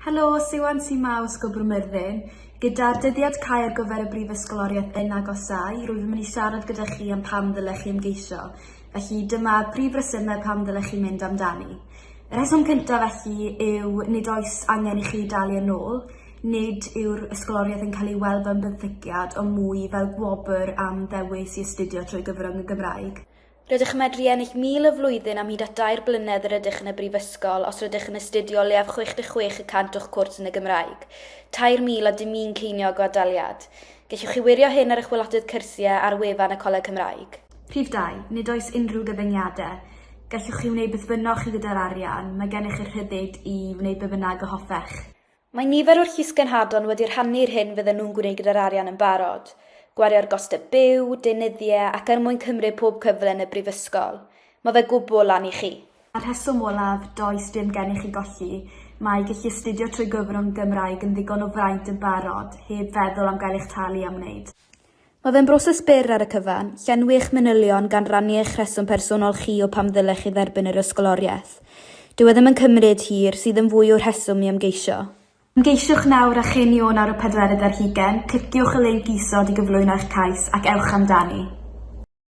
Helo, Siwan Ysgol Myrddin. Gyda'r dyddiad cau ar gyfer y Brif Ysgoloriaeth yn agosau, rwyf yn mynd i siarad gyda chi am pam dylech chi ymgeisio. Felly dyma brif resymau pam dylech chi mynd amdani. Y rheswm cyntaf felly yw nid oes angen i chi dalu yn ôl. Nid yw'r ysgoloriaeth yn cael ei weld fel benthygiad o mwy fel gwobr am ddewis i astudio trwy gyfrwng y Gymraeg. Rydych yn medru ennill 1000 y flwyddyn am hyd at 2 blynedd yr ydych yn y brifysgol os rydych yn astudio o leiaf 66% o'ch cwrs yn y Gymraeg, 2,000 a dim un ceiniog o adaliad. Gellwch chi wirio hyn ar y chwylotydd cyrsiau ar wefan y Coleg Cymraeg. Rhif 2. Nid oes unrhyw gyfyngiadau. Gallwch chi wneud beth bynnag chi gyda'r arian, mae gennych chi'r rhyddid i wneud beth bynnag y hoffech. Mae nifer o'r llysgenhadon wedi rhannu'r hyn fydden nhw'n gwneud gyda'r arian yn barod. Gwario'r gostau byw, deunyddiau ac er mwyn cymryd pob cyfle yn y brifysgol. Mae fe gwbl lan i chi. Mae'r rheswm olaf does dim gennych chi golli. Mae gallu astudio trwy gyfrwng Gymraeg yn ddigon o fraint yn barod, heb feddwl am gael eich talu am wneud. Mae fe'n broses byr ar y cyfan, llenwch manylion gan rannu eich rheswm personol chi o pam ddylech chi dderbyn yr ysgoloriaeth. Dyw e ddim yn cymryd hir sydd yn fwy o'r rheswm i ymgeisio. Ymgeisiwch nawr a chynio nawr y 40 ar 20, cliciwch y link isod i gyflwyno eich cais ac ewch amdani.